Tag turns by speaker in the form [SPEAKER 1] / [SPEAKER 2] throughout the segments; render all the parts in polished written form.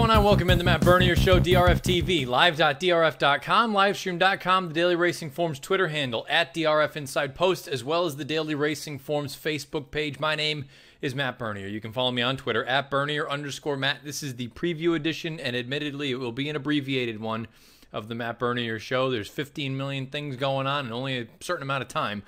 [SPEAKER 1] going on? Welcome in the Matt Bernier Show, DRF TV, live.drf.com, livestream.com, the Daily Racing Forms Twitter handle, at DRF Inside Post, as well as the Daily Racing Forms Facebook page. My name is Matt Bernier. You can follow me on Twitter, at Bernier_Matt. This is the preview edition, and admittedly, it will be an abbreviated one of the Matt Bernier Show. There's 15 million things going on in only a certain amount of time.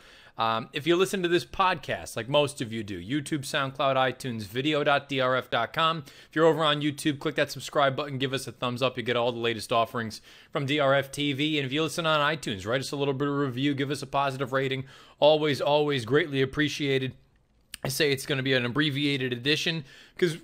[SPEAKER 1] If you listen to this podcast, like most of you do, YouTube, SoundCloud, iTunes, video.drf.com. If you're over on YouTube, click that subscribe button, give us a thumbs up. You get all the latest offerings from DRF TV. And if you listen on iTunes, write us a little bit of a review, give us a positive rating. Always, always greatly appreciated. I say it's going to be an abbreviated edition because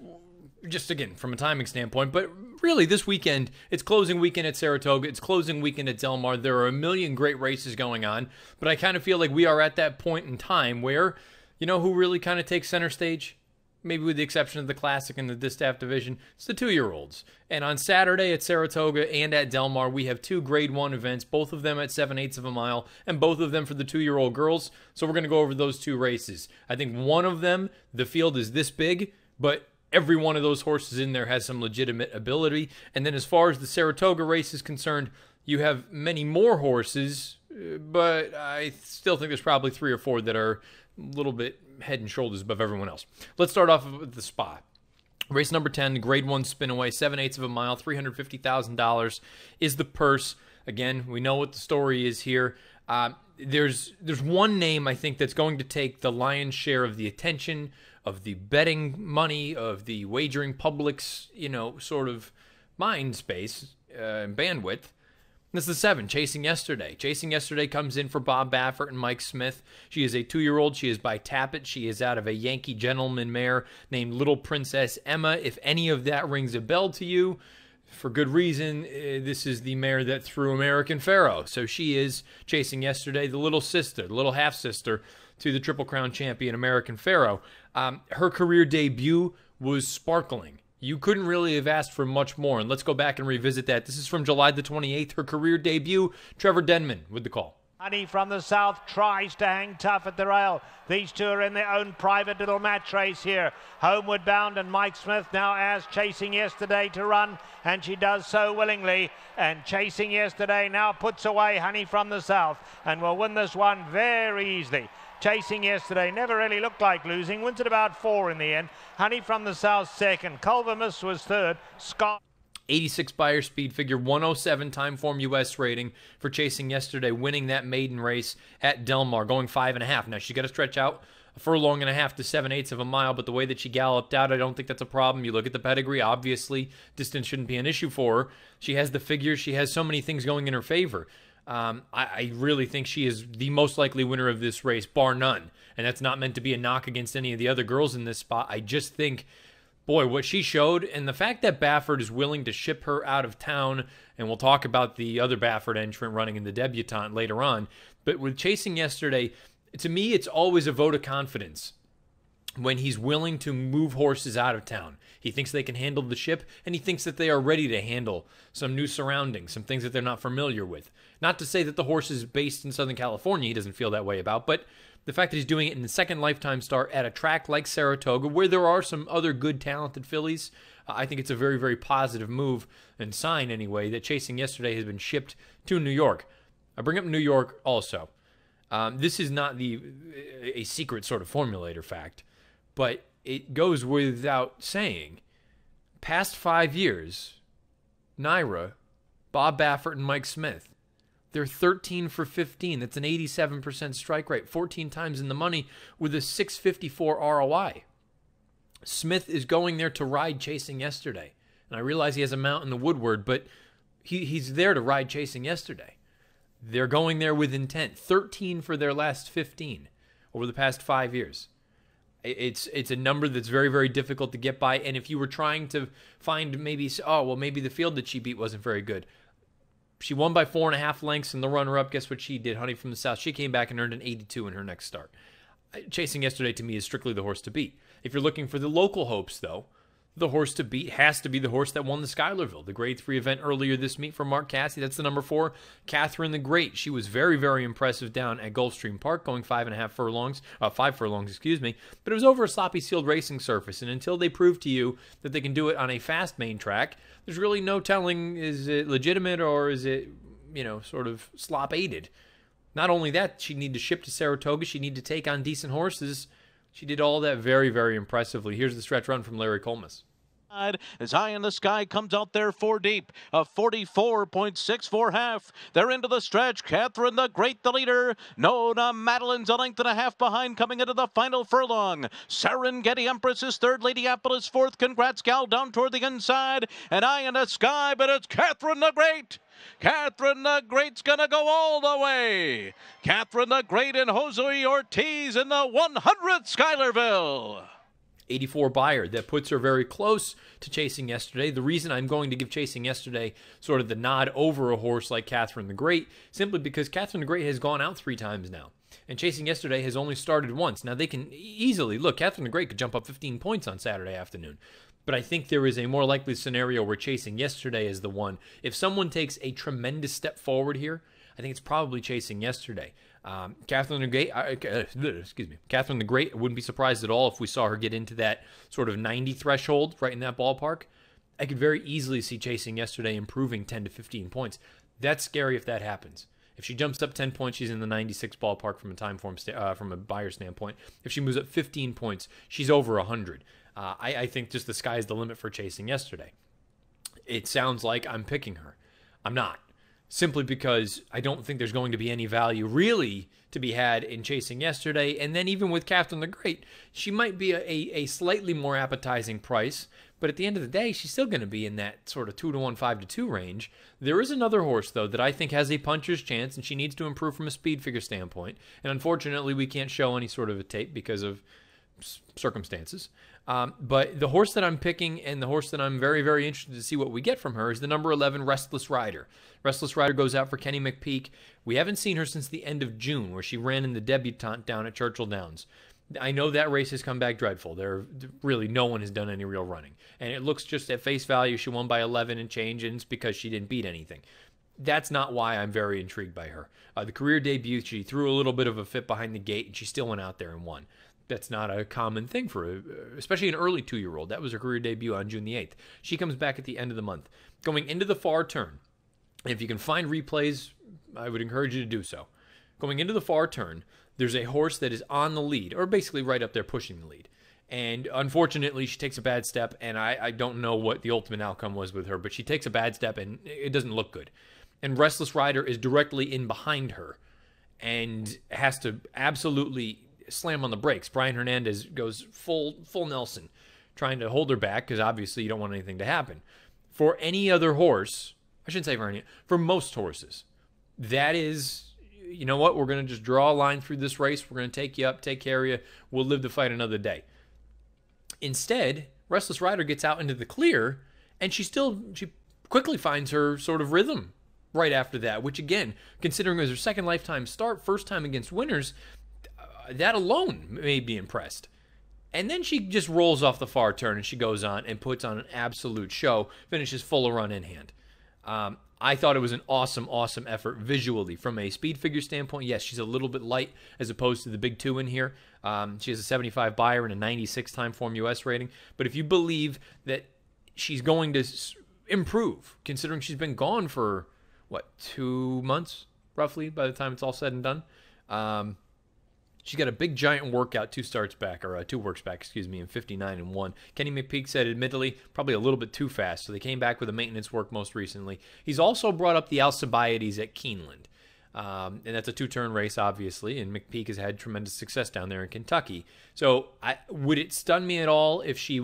[SPEAKER 1] just, again, from a timing standpoint, but really this weekend, it's closing weekend at Saratoga, it's closing weekend at Del Mar. There are a million great races going on, but I kind of feel like we are at that point in time where, you know who really kind of takes center stage? Maybe with the exception of the Classic and the Distaff division, it's the 2-year-olds. And on Saturday at Saratoga and at Del Mar, we have two Grade 1 events, both of them at 7/8 of a mile, and both of them for the 2-year-old girls. So we're going to go over those two races. I think one of them, the field is this big, but every one of those horses in there has some legitimate ability. And then as far as the Saratoga race is concerned, you have many more horses, but I still think there's probably 3 or 4 that are a little bit head and shoulders above everyone else. Let's start off with the Spa. Race number 10, Grade 1 Spinaway, 7/8 of a mile, $350,000 is the purse. Again, we know what the story is here. There's one name I think that's going to take the lion's share of the attention, of the betting money, of the wagering public's, sort of mind space and bandwidth. This is the 7, Chasing Yesterday. Chasing Yesterday comes in for Bob Baffert and Mike Smith. She is a 2-year-old. She is by Tappet. She is out of a Yankee gentleman mare named Little Princess Emma. If any of that rings a bell to you, for good reason, this is the mare that threw American Pharoah. So she is Chasing Yesterday, the little sister, the little half-sister to the Triple Crown champion American Pharoah. Her career debut was sparkling. You couldn't really have asked for much more. And let's go back and revisit that. This is from July the 28th. Her career debut, Trevor Denman with the call.
[SPEAKER 2] Honey from the south tries to hang tough at the rail. These two are in their own private little match race here. Homeward Bound and Mike Smith now as Chasing Yesterday to run, and she does so willingly. And Chasing Yesterday now puts away Honey from the south and will win this one very easily. Chasing Yesterday never really looked like losing, wins at about 4 in the end. Honey from the south second. Culver Miss was third. Scott
[SPEAKER 1] 86 Beyer speed figure, 107 Timeform US rating for Chasing Yesterday, winning that maiden race at Del Mar, going 5.5. Now, she's got to stretch out a furlong and a half to 7/8 of a mile, but the way that she galloped out, I don't think that's a problem. You look at the pedigree, obviously, distance shouldn't be an issue for her. She has the figure. She has so many things going in her favor. I really think she is the most likely winner of this race, bar none. And that's not meant to be a knock against any of the other girls in this spot. I just think, boy, what she showed, and the fact that Baffert is willing to ship her out of town, and we'll talk about the other Baffert entrant running in the Debutante later on, but with Chasing Yesterday, to me, it's always a vote of confidence when he's willing to move horses out of town. He thinks they can handle the ship, and he thinks that they are ready to handle some new surroundings, some things that they're not familiar with. Not to say that the horse is based in Southern California, he doesn't feel that way about, but the fact that he's doing it in the second lifetime start at a track like Saratoga, where there are some other good, talented fillies, I think it's a very, very positive move and sign, anyway, that Chasing Yesterday has been shipped to New York. I bring up New York also. This is not a secret sort of formulator fact, but it goes without saying. Past 5 years, Naira, Bob Baffert, and Mike Smith, they're 13 for 15. That's an 87% strike rate, 14 times in the money with a 654 ROI. Smith is going there to ride Chasing Yesterday. And I realize he has a mount in the Woodward, but he's there to ride Chasing Yesterday. They're going there with intent. 13 for their last 15 over the past 5 years. It's a number that's very, very difficult to get by. And if you were trying to find maybe the field that she beat wasn't very good. She won by 4.5 lengths in the runner-up. Guess what she did? Honey from the South. She came back and earned an 82 in her next start. Chasing Yesterday, to me, is strictly the horse to beat. If you're looking for the local hopes, though, the horse to beat has to be the horse that won the Schuylerville, the Grade 3 event earlier this meet for Mark Casse. That's the number 4, Catherine the Great. She was very, very impressive down at Gulfstream Park, going 5 furlongs, excuse me. But it was over a sloppy sealed racing surface, and until they prove to you that they can do it on a fast main track, there's really no telling, is it legitimate or is it, sort of slop-aided. Not only that, she'd need to ship to Saratoga. She'd need to take on decent horses. She did all that very, very impressively. Here's the stretch run from Larry Colmus.
[SPEAKER 3] As Eye in the Sky comes out there 4 deep, a 44.64 half. They're into the stretch. Catherine the Great, the leader. Nona Madeline's a length and a half behind coming into the final furlong. Serengeti Empress is third. Lady Apple is fourth. Congrats Gal down toward the inside. And Eye in the Sky, but it's Catherine the Great. Catherine the Great's gonna go all the way. Catherine the Great and Jose Ortiz in the 100th Schuylerville.
[SPEAKER 1] 84 Bayard. That puts her very close to Chasing Yesterday. The reason I'm going to give Chasing Yesterday sort of the nod over a horse like Catherine the Great, simply because Catherine the Great has gone out 3 times now. And Chasing Yesterday has only started once. Now, they can easily, look, Catherine the Great could jump up 15 points on Saturday afternoon. But I think there is a more likely scenario where Chasing Yesterday is the one. If someone takes a tremendous step forward here, I think it's probably Chasing Yesterday. Catherine the Great, Catherine the Great, I wouldn't be surprised at all if we saw her get into that sort of 90 threshold right in that ballpark. I could very easily see Chasing Yesterday improving 10 to 15 points. That's scary if that happens. If she jumps up 10 points, she's in the 96 ballpark from a time form from a buyer standpoint. If she moves up 15 points, she's over 100. I think just the sky's the limit for Chasing Yesterday. It sounds like I'm picking her. I'm not. Simply because I don't think there's going to be any value really to be had in Chasing Yesterday. And then even with Catherine the Great, she might be a slightly more appetizing price. But at the end of the day, she's still going to be in that sort of 2-to-1, 5-to-2 range. There is another horse, though, that I think has a puncher's chance, and she needs to improve from a speed figure standpoint. And unfortunately, we can't show any sort of a tape because of circumstances. But the horse that I'm picking and the horse that I'm very, very interested to see what we get from her is the number 11, Restless Rider. Restless Rider goes out for Kenny McPeek. We haven't seen her since the end of June, where she ran in the Debutante down at Churchill Downs. I know that race has come back dreadful. Really, no one has done any real running. And it looks just at face value, she won by 11 and change, and it's because she didn't beat anything. That's not why I'm very intrigued by her. The career debut, she threw a little bit of a fit behind the gate, and she still went out there and won. That's not a common thing for especially an early 2-year-old. That was her career debut on June the 8th. She comes back at the end of the month. Going into the far turn, and if you can find replays, I would encourage you to do so. Going into the far turn, there's a horse that is on the lead, or basically right up there pushing the lead. And unfortunately, she takes a bad step, and I don't know what the ultimate outcome was with her, but she takes a bad step, and it doesn't look good. And Restless Rider is directly in behind her and has to absolutely slam on the brakes. Brian Hernandez goes full Nelson, trying to hold her back because obviously you don't want anything to happen. For any other horse, I shouldn't say for any, for most horses, that is, you know what, we're going to just draw a line through this race. We're going to take you up, take care of you. We'll live to fight another day. Instead, Restless Rider gets out into the clear, and she quickly finds her sort of rhythm right after that, which again, considering it was her second lifetime start, first time against winners, that alone made me impressed. And then she just rolls off the far turn and she goes on and puts on an absolute show, finishes full of run in hand. I thought it was an awesome, awesome effort visually. From a speed figure standpoint, yes, she's a little bit light as opposed to the big 2 in here. She has a 75 buyer and a 96 time form US rating. But if you believe that she's going to improve, considering she's been gone for, 2 months, roughly, by the time it's all said and done. She's got a big giant workout 2 works back, in 59 and 1. Kenny McPeek said, admittedly, probably a little bit too fast, so they came back with a maintenance work most recently. He's also brought up the Alcibiades at Keeneland, and that's a 2-turn race, obviously, and McPeek has had tremendous success down there in Kentucky. So would it stun me at all if she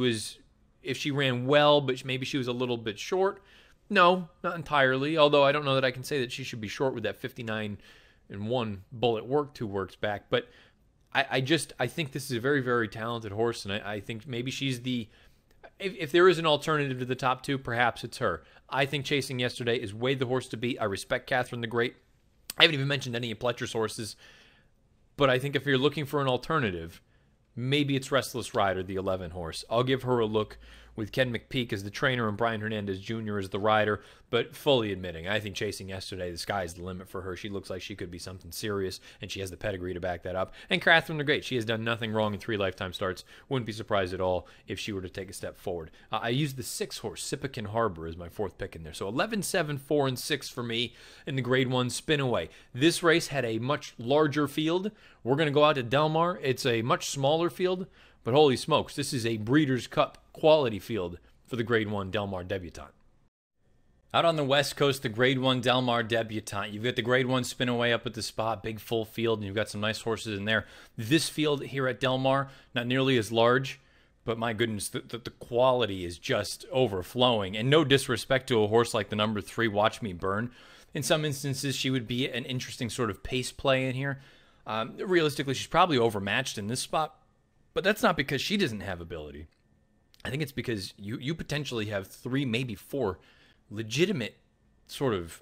[SPEAKER 1] ran well, but maybe she was a little bit short? No, not entirely, although I don't know that I can say that she should be short with that 59 and 1 bullet work 2 works back, but I think this is a very, very talented horse, and I think maybe she's if there is an alternative to the top 2, perhaps it's her. I think Chasing Yesterday is way the horse to beat. I respect Catherine the Great. I haven't even mentioned any of Pletcher's horses, but I think if you're looking for an alternative, maybe it's Restless Rider, the 11 horse. I'll give her a look with Ken McPeak as the trainer and Brian Hernandez Jr. as the rider, but fully admitting, I think chasing yesterday, the sky's the limit for her. She looks like she could be something serious, and she has the pedigree to back that up. And Catherine the Great, she has done nothing wrong in 3 lifetime starts. Wouldn't be surprised at all if she were to take a step forward. I used the 6-horse, Sipican Harbor, as my 4th pick in there. So 11, 7, 4, and 6 for me in the Grade 1 spin away. This race had a much larger field. We're going to go out to Del Mar. It's a much smaller field, but holy smokes, this is a Breeders' Cup quality field for the Grade 1 Del Mar Debutante. Out on the West Coast, the Grade 1 Del Mar Debutante. You've got the Grade 1 spin away up at the spot, big full field, and you've got some nice horses in there. This field here at Del Mar, not nearly as large, but my goodness, the quality is just overflowing. And no disrespect to a horse like the number 3, Watch Me Burn. In some instances, she would be an interesting sort of pace play in here. Realistically, she's probably overmatched in this spot, but that's not because she doesn't have ability. I think it's because you potentially have 3, maybe 4 legitimate sort of,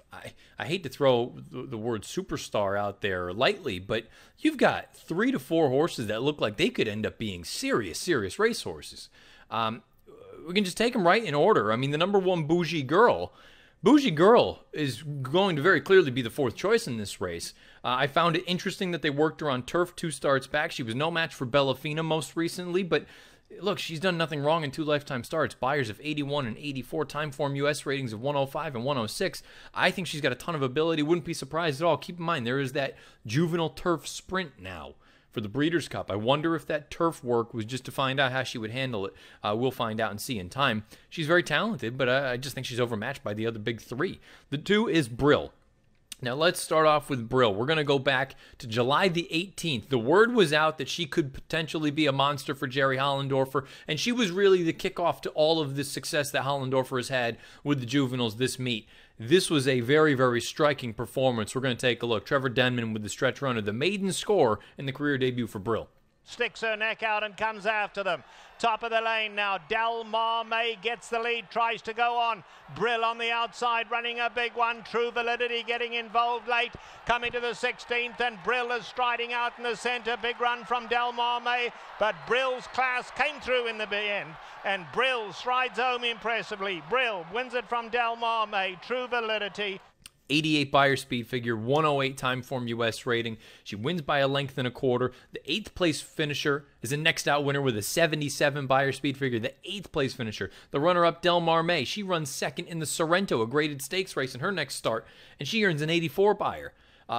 [SPEAKER 1] I hate to throw the word superstar out there lightly, but you've got 3 to 4 horses that look like they could end up being serious race horses. We can just take them right in order. I mean, the number 1, Bougie Girl is going to very clearly be the 4th choice in this race. I found it interesting that they worked her on turf 2 starts back. She was no match for Bellafina most recently, but look, she's done nothing wrong in 2 lifetime starts. Buyers of 81 and 84, time form US ratings of 105 and 106. I think she's got a ton of ability. Wouldn't be surprised at all. Keep in mind, there is that juvenile turf sprint now for the Breeders' Cup. I wonder if that turf work was just to find out how she would handle it. We'll find out and see in time. She's very talented, but I just think she's overmatched by the other big 3. The 2 is Brill. Now, let's start off with Brill. We're going to go back to July the 18th. The word was out that she could potentially be a monster for Jerry Hollendorfer, and she was really the kickoff to all of the success that Hollendorfer has had with the juveniles this meet. This was a very striking performance. We're going to take a look. Trevor Denman with the stretch runner, the maiden score in the career debut for Brill.
[SPEAKER 2] Sticks her neck out and comes after them. Top of the lane now. Del Mar May gets the lead, tries to go on. Brill on the outside, running a big one. True Validity getting involved late. Coming to the 16th, and Brill is striding out in the centre. Big run from Del Mar May, but Brill's class came through in the end, and Brill strides home impressively. Brill wins it from Del Mar May. True Validity.
[SPEAKER 1] 88 buyer speed figure, 108 time form US rating. She wins by a length and a quarter. The 8th place finisher is a next out winner with a 77 buyer speed figure. The 8th place finisher, the runner-up Del Mar May. She runs 2nd in the Sorrento, a graded stakes race in her next start, and she earns an 84 buyer.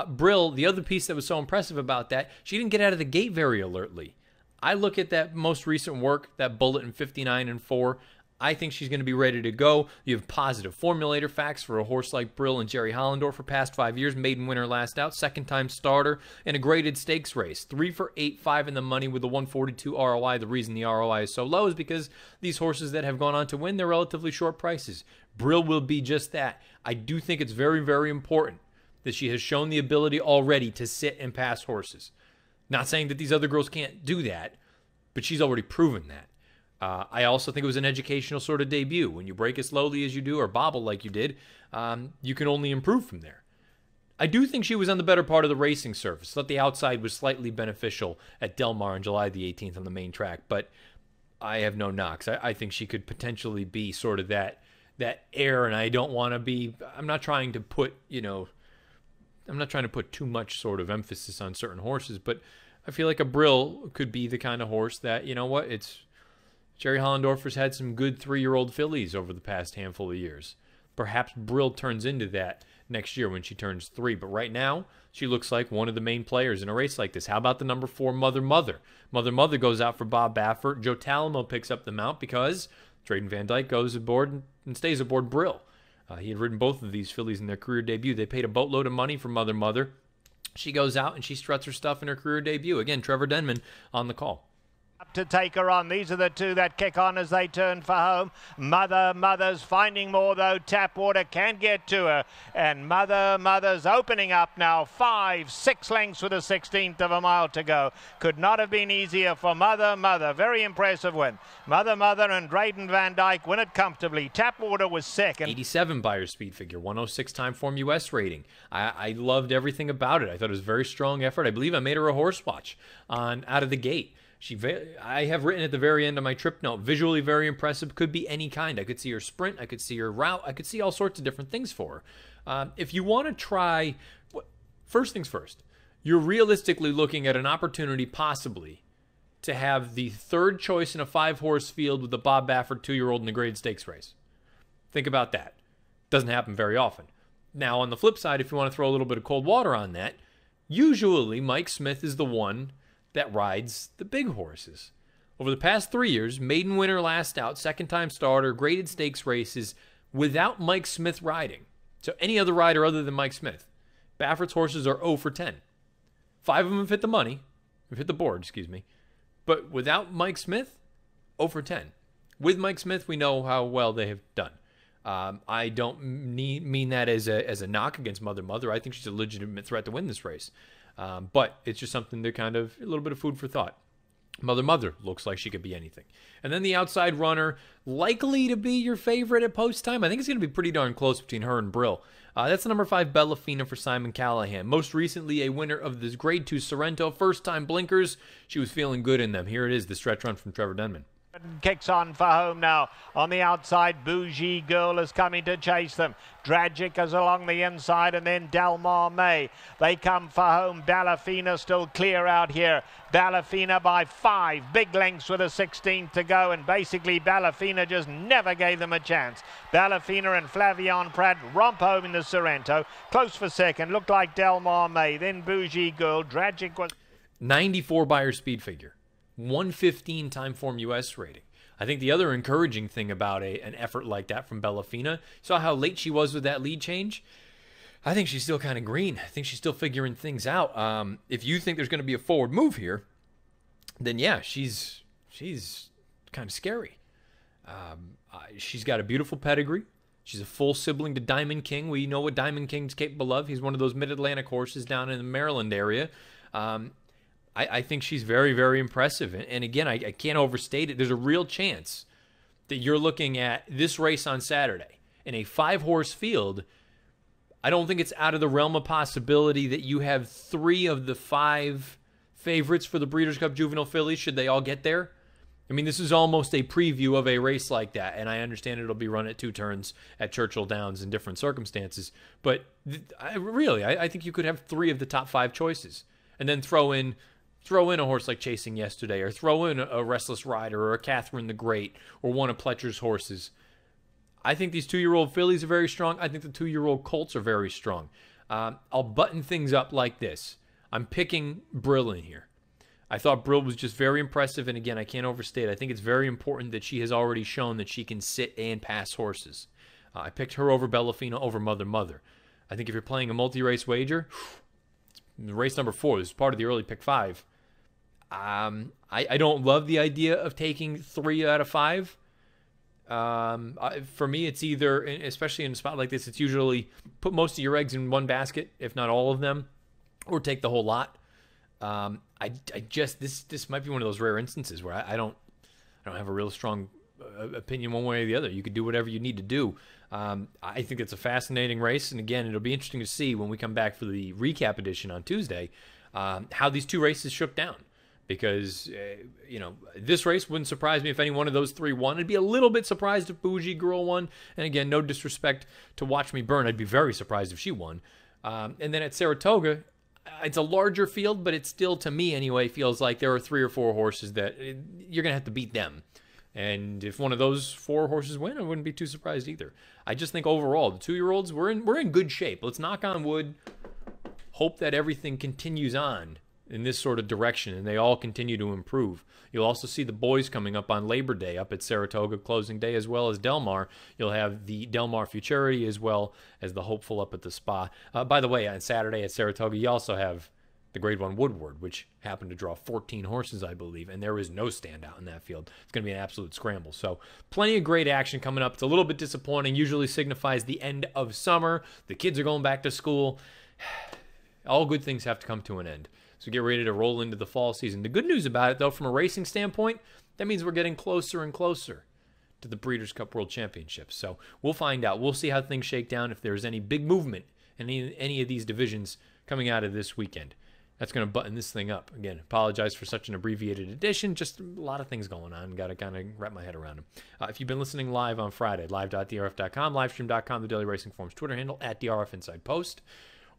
[SPEAKER 1] Brill, the other piece that was so impressive about that, she didn't get out of the gate very alertly. I look at that most recent work, that bullet in 59 and 4. I think she's going to be ready to go. You have positive formulator facts for a horse like Brill and Jerry Hollendorfer for past 5 years. Maiden winner last out, 2nd-time starter in a graded stakes race. 3 for 8, 5 in the money with a 142 ROI. The reason the ROI is so low is because these horses that have gone on to win, they're relatively short prices. Brill will be just that. I do think it's very important that she has shown the ability already to sit and pass horses. Not saying that these other girls can't do that, but she's already proven that. I also think it was an educational sort of debut. When you break as slowly as you do or bobble like you did, you can only improve from there. I do think she was on the better part of the racing surface. Thought the outside was slightly beneficial at Del Mar on July the 18th on the main track, but I have no knocks. I think she could potentially be sort of that air, and I don't want to be, I'm not trying to put, I'm not trying to put too much sort of emphasis on certain horses, but I feel like a Brill could be the kind of horse that, it's Jerry Hollendorfer's had some good 3-year-old fillies over the past handful of years. Perhaps Brill turns into that next year when she turns 3. But right now, she looks like one of the main players in a race like this. How about the number 4, Mother Mother? Mother Mother goes out for Bob Baffert. Joe Talamo picks up the mount because Drayden Van Dyke goes aboard and stays aboard Brill. He had ridden both of these fillies in their career debut. They paid a boatload of money for Mother Mother. She goes out and she struts her stuff in her career debut. Again, Trevor Denman on the call.
[SPEAKER 2] To take her on. These are the 2 that kick on as they turn for home. Mother's finding more though. Tapwater can get to her, and Mother's opening up now. 5, 6 lengths with a 16th of a mile to go. Could not have been easier for Mother. Very impressive win. Mother and Drayden Van Dyke win it comfortably. Tapwater was 2nd.
[SPEAKER 1] 87 buyer speed figure, 106 time form US rating. I loved everything about it. I thought it was a very strong effort. I believe I made her a horse watch out of the gate. I have written at the very end of my trip note, visually very impressive, could be any kind. I could see her sprint, I could see her route, I could see all sorts of different things for her. If you want to try, first things first, you're realistically looking at an opportunity possibly to have the third choice in a 5-horse field with a Bob Baffert 2-year-old in the grade stakes race. Think about that. Doesn't happen very often. Now, on the flip side, if you want to throw a little bit of cold water on that, usually Mike Smith is the one that rides the big horses. Over the past 3 years, maiden winner last out, second-time starter, graded stakes races without Mike Smith riding. So any other rider other than Mike Smith. Baffert's horses are 0 for 10. 5 of them have hit the money. Have hit the board, excuse me. But without Mike Smith, 0 for 10. With Mike Smith, we know how well they have done. I don't mean that as a knock against Mother. I think she's a legitimate threat to win this race. But it's just something to kind of, a little bit of food for thought. Mother looks like she could be anything. And then the outside runner, likely to be your favorite at post time. I think it's going to be pretty darn close between her and Brill. That's the number 5 Bellafina for Simon Callahan. Most recently a winner of this Grade 2 Sorrento. First time blinkers. She was feeling good in them. Here it is, the stretch run from Trevor Denman.
[SPEAKER 2] Kicks on for home now. On the outside, Bougie Girl is coming to chase them. Dragic is along the inside, and then Delmar May. They come for home. Ballafina still clear out here. Ballafina by 5. Big lengths with a 16th to go, and basically Ballafina just never gave them a chance. Ballafina and Flavion Pratt romp home in the Sorrento. Close for second. Looked like Delmar May. Then Bougie Girl. Dragic was
[SPEAKER 1] 94 Beyer speed figure. 115 time form US rating. I think the other encouraging thing about an effort like that from Bellafina, saw how late she was with that lead change. I think she's still kind of green. I think she's still figuring things out. If you think there's going to be a forward move here, then yeah, she's kind of scary. She's got a beautiful pedigree. She's a full sibling to Diamond King. We know what Diamond King's capable of. He's one of those Mid-Atlantic horses down in the Maryland area. I think she's very, very impressive. And again, I can't overstate it. There's a real chance that you're looking at this race on Saturday in a 5-horse field. I don't think it's out of the realm of possibility that you have 3 of the 5 favorites for the Breeders' Cup Juvenile Fillies, should they all get there. I mean, this is almost a preview of a race like that, and I understand it'll be run at 2 turns at Churchill Downs in different circumstances. But I think you could have 3 of the top 5 choices, and then throw in a horse like Chasing Yesterday, or throw in a Restless Rider, or a Catherine the Great, or one of Pletcher's horses. I think these 2-year-old fillies are very strong. I think the 2-year-old colts are very strong. I'll button things up like this. I'm picking Brill in here. I thought Brill was just very impressive, and again, I can't overstate. I think it's very important that she has already shown that she can sit and pass horses. I picked her over Bellafina, over Mother. I think if you're playing a multi-race wager, race number 4, this is part of the early pick 5. I don't love the idea of taking 3 out of 5. For me, it's either, especially in a spot like this, it's usually put most of your eggs in one basket, if not all of them, or take the whole lot. This might be one of those rare instances where I don't have a real strong opinion one way or the other. You could do whatever you need to do. I think it's a fascinating race, and again, it'll be interesting to see when we come back for the recap edition on Tuesday, how these 2 races shook down. Because, this race wouldn't surprise me if any one of those 3 won. I'd be a little bit surprised if Bougie Girl won. And again, no disrespect to Watch Me Burn. I'd be very surprised if she won. And then at Saratoga, it's a larger field, but it still, to me anyway, feels like there are 3 or 4 horses that you're going to have to beat them. And if one of those 4 horses win, I wouldn't be too surprised either. I just think overall, the 2-year-olds, we're in good shape. Let's knock on wood, hope that everything continues on in this sort of direction, and they all continue to improve. You'll also see the boys coming up on Labor Day up at Saratoga closing day, as well as Del Mar. You'll have the Del Mar Futurity as well as the Hopeful up at the Spa. By the way, on Saturday at Saratoga, you also have the Grade 1 Woodward, which happened to draw 14 horses, I believe, and there was no standout in that field. It's going to be an absolute scramble. So plenty of great action coming up. It's a little bit disappointing. Usually signifies the end of summer. The kids are going back to school. All good things have to come to an end. So get ready to roll into the fall season. The good news about it, though, from a racing standpoint, that means we're getting closer and closer to the Breeders' Cup World Championships. So we'll find out. We'll see how things shake down, if there's any big movement in any of these divisions coming out of this weekend. That's going to button this thing up. Again, apologize for such an abbreviated edition. Just a lot of things going on. Got to kind of wrap my head around them. If you've been listening live on Friday, live.drf.com, livestream.com, the Daily Racing Forum's Twitter handle, @DRF Inside Post,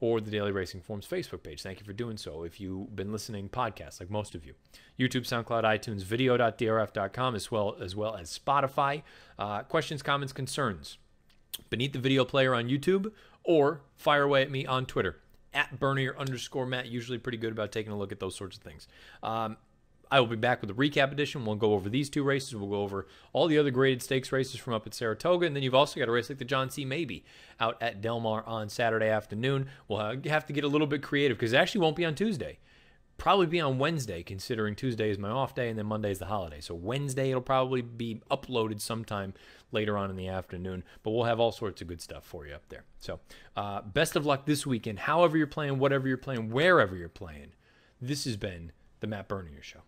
[SPEAKER 1] or the Daily Racing Forum's Facebook page. Thank you for doing so. If you've been listening podcasts, like most of you, YouTube, SoundCloud, iTunes, video.drf.com, as well as Spotify. Questions, comments, concerns beneath the video player on YouTube, or fire away at me on Twitter. @Bernier_Matt, usually pretty good about taking a look at those sorts of things. I will be back with a recap edition. We'll go over these two races. We'll go over all the other graded stakes races from up at Saratoga. And then you've also got a race like the John C. Maybe out at Del Mar on Saturday afternoon. We'll have to get a little bit creative because it actually won't be on Tuesday. Probably be on Wednesday, considering Tuesday is my off day and then Monday is the holiday. So Wednesday it'll probably be uploaded sometime later on in the afternoon. But we'll have all sorts of good stuff for you up there. So best of luck this weekend, however you're playing, whatever you're playing, wherever you're playing. This has been the Matt Bernier Show.